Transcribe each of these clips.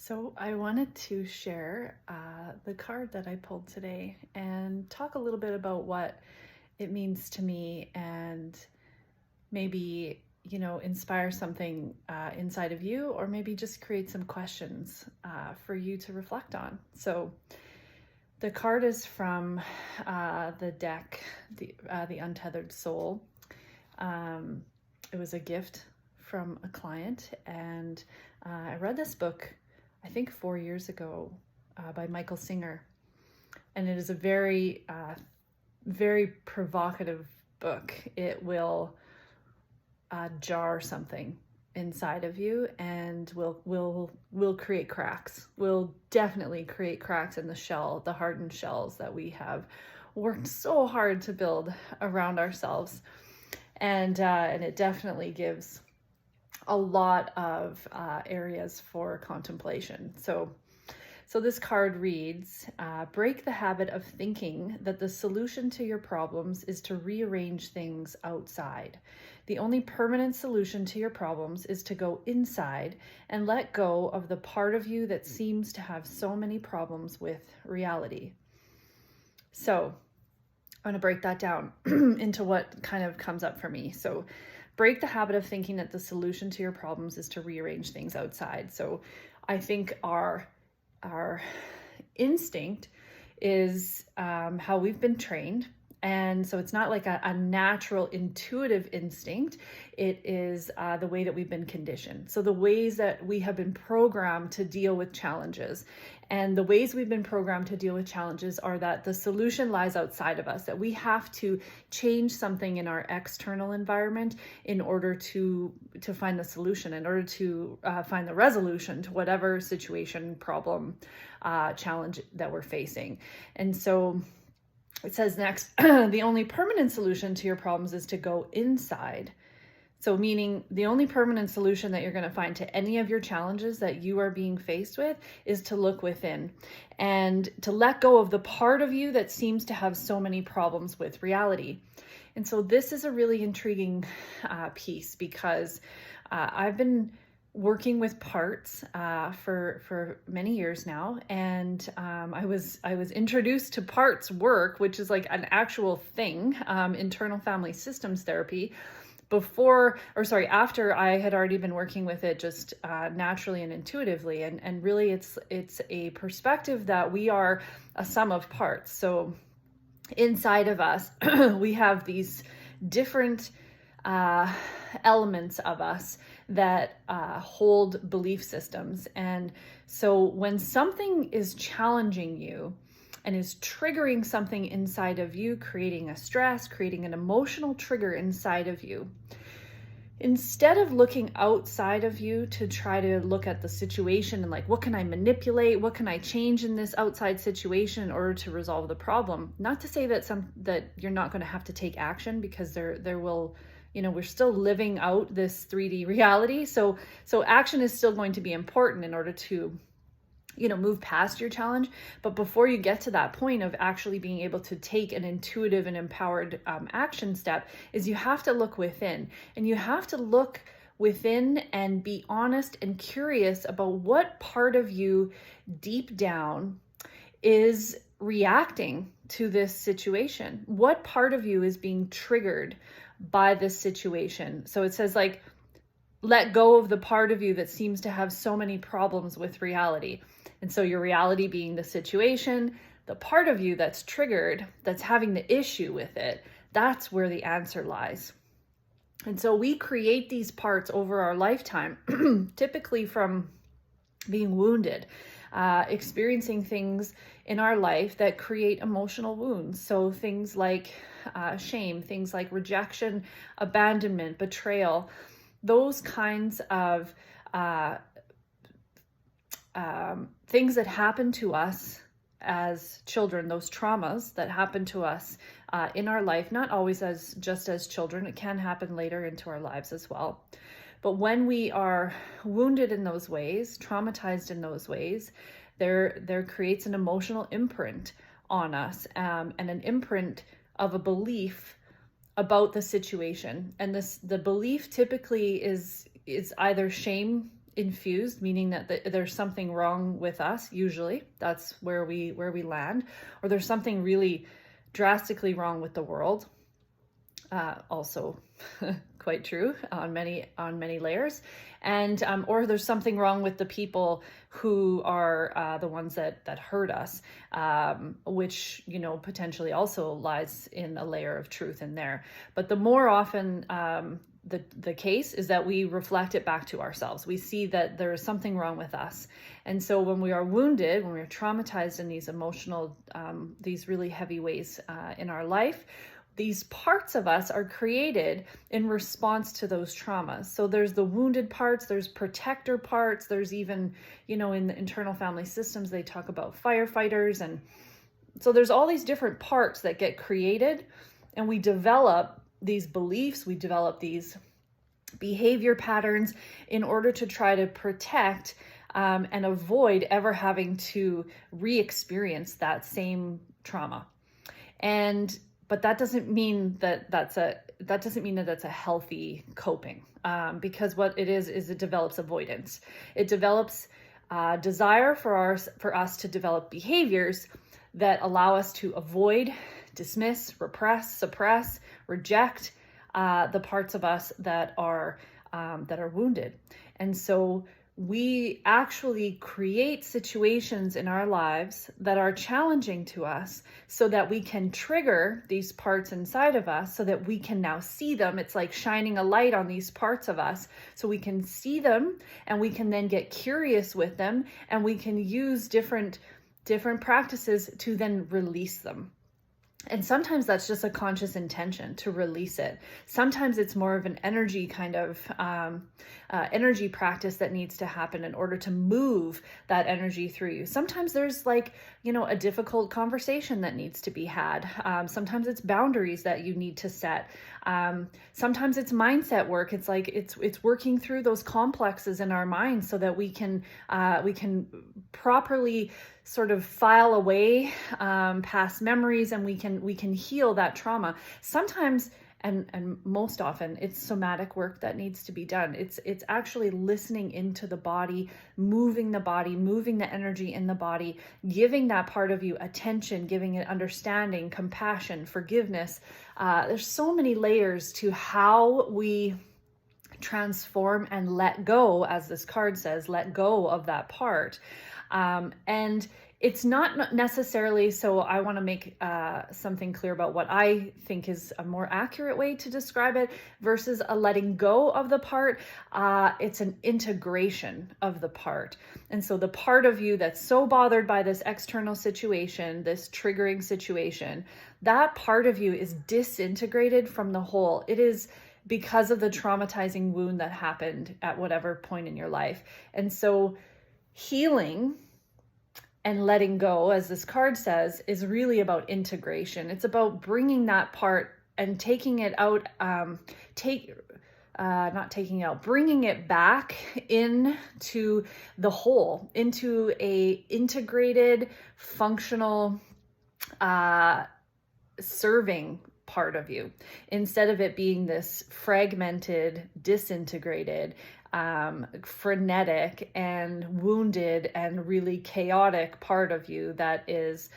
So I wanted to share the card that I pulled today and talk a little bit about what it means to me and maybe, inspire something inside of you, or maybe just create some questions for you to reflect on. So the card is from the deck, the Untethered Soul. It was a gift from a client, and I read this book I think 4 years ago by Michael Singer. And it is a very, very provocative book. It will jar something inside of you and will create cracks. Will definitely create cracks in the shell, the hardened shells that we have worked so hard to build around ourselves. And it definitely gives a lot of areas for contemplation. So this card reads, break the habit of thinking that the solution to your problems is to rearrange things outside. The only permanent solution to your problems is to go inside and let go of the part of you that seems to have so many problems with reality. So I'm going to break that down into what kind of comes up for me. So break the habit of thinking that the solution to your problems is to rearrange things outside. So I think our instinct is how we've been trained. And so it's not like a natural intuitive instinct. It is the way that we've been conditioned. So the ways that we have been programmed to deal with challenges. And the ways we've been programmed to deal with challenges are that the solution lies outside of us, that we have to change something in our external environment in order to find the solution, in order to find the resolution to whatever situation, problem, challenge that we're facing. And so it says next, the only permanent solution to your problems is to go inside. So meaning the only permanent solution that you're going to find to any of your challenges that you are being faced with is to look within and to let go of the part of you that seems to have so many problems with reality. And so this is a really intriguing piece because I've been working with parts for many years now, and I was introduced to parts work, which is like an actual thing, internal family systems therapy, after I had already been working with it just naturally and intuitively, and really it's a perspective that we are a sum of parts. So inside of us we have these different elements of us that hold belief systems. And so when something is challenging you and is triggering something inside of you, creating a stress, creating an emotional trigger inside of you, instead of looking outside of you to try to look at the situation and like, what can I manipulate? What can I change in this outside situation in order to resolve the problem? Not to say that you're not going to have to take action, because there will, we're still living out this 3D reality. So action is still going to be important in order to, move past your challenge. But before you get to that point of actually being able to take an intuitive and empowered action step, is you have to look within, and you have to look within and be honest and curious about what part of you deep down is reacting to this situation. What part of you is being triggered by this situation? So it says like, let go of the part of you that seems to have so many problems with reality. And so your reality being the situation, the part of you that's triggered, that's having the issue with it, that's where the answer lies. And so we create these parts over our lifetime, typically from being wounded, experiencing things in our life that create emotional wounds. So things like shame, things like rejection, abandonment, betrayal, those kinds of things that happen to us as children, those traumas that happen to us in our life, not always just as children, it can happen later into our lives as well. But when we are wounded in those ways, traumatized in those ways, there creates an emotional imprint on us, and an imprint of a belief about the situation. And the belief typically is either shame infused, meaning that there's something wrong with us. Usually that's where we land, or there's something really drastically wrong with the world. Also quite true on many layers. And or there's something wrong with the people who are the ones that hurt us, which, you know, potentially also lies in a layer of truth in there. But the more often the case is that we reflect it back to ourselves. We see that there is something wrong with us. And so when we are wounded, when we are traumatized in these emotional, these really heavy ways in our life, these parts of us are created in response to those traumas. So there's the wounded parts, there's protector parts, there's even, you know, in the internal family systems, they talk about firefighters. And so there's all these different parts that get created, and we develop these beliefs, we develop these behavior patterns in order to try to protect and avoid ever having to re-experience that same trauma. But that doesn't mean that that's a healthy coping, because what it is it develops avoidance. It develops desire for us to develop behaviors that allow us to avoid, dismiss, repress, suppress, reject the parts of us that are wounded. And so we actually create situations in our lives that are challenging to us so that we can trigger these parts inside of us so that we can now see them. It's like shining a light on these parts of us so we can see them, and we can then get curious with them, and we can use different practices to then release them. And sometimes that's just a conscious intention to release it. Sometimes it's more of an energy kind of energy practice that needs to happen in order to move that energy through you. Sometimes there's like, you know, a difficult conversation that needs to be had. Sometimes it's boundaries that you need to set. Sometimes it's mindset work. It's like it's working through those complexes in our minds so that we can properly sort of file away past memories, and we can heal that trauma. Sometimes and most often it's somatic work that needs to be done. It's actually listening into the body, moving the energy in the body, giving that part of you attention, giving it understanding, compassion, forgiveness. There's so many layers to how we transform and let go, as this card says, let go of that part. And it's not necessarily, so I want to make something clear about what I think is a more accurate way to describe it versus a letting go of the part. It's an integration of the part. And so the part of you that's so bothered by this external situation, this triggering situation, that part of you is disintegrated from the whole. It is because of the traumatizing wound that happened at whatever point in your life. And so healing and letting go, as this card says, is really about integration. It's about bringing that part and taking it out, bringing it back into the whole, into a integrated, functional, serving part of you, instead of it being this fragmented, disintegrated, frenetic and wounded and really chaotic part of you that has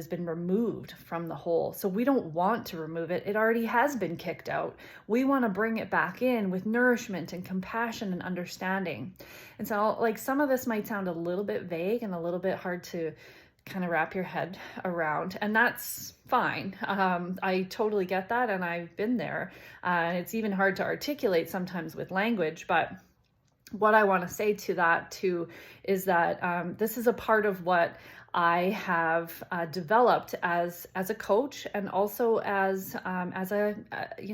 been removed from the whole. So we don't want to remove it. It already has been kicked out. We want to bring it back in with nourishment and compassion and understanding. And so, like, some of this might sound a little bit vague and a little bit hard to kind of wrap your head around, and that's fine. I totally get that, and I've been there. And it's even hard to articulate sometimes with language, but what I want to say to that too is that this is a part of what I have developed as a coach, and also as a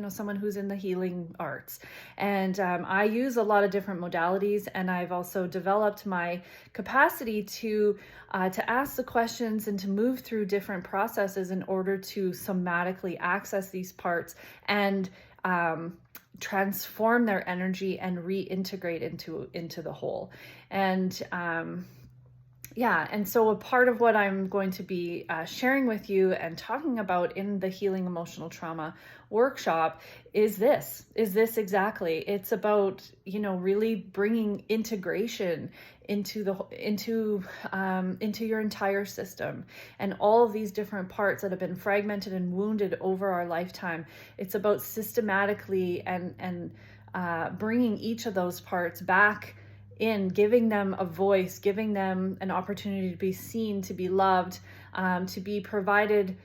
someone who's in the healing arts. And I use a lot of different modalities, and I've also developed my capacity to ask the questions and to move through different processes in order to somatically access these parts and transform their energy and reintegrate into the whole. And Yeah, and so a part of what I'm going to be sharing with you and talking about in the Healing Emotional Trauma workshop is this exactly. It's about, really bringing integration into your entire system, and all of these different parts that have been fragmented and wounded over our lifetime. It's about systematically and bringing each of those parts back in, giving them a voice, giving them an opportunity to be seen, to be loved, to be provided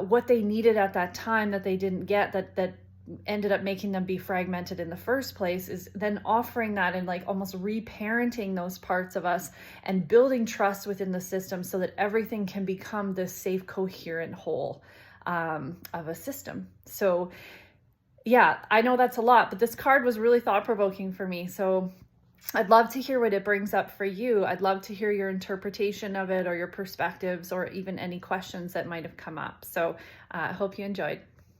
what they needed at that time that they didn't get, that ended up making them be fragmented in the first place, is then offering that and like almost reparenting those parts of us and building trust within the system so that everything can become this safe, coherent whole of a system. So yeah, I know that's a lot, but this card was really thought-provoking for me. So I'd love to hear what it brings up for you. I'd love to hear your interpretation of it or your perspectives or even any questions that might have come up. So I hope you enjoyed.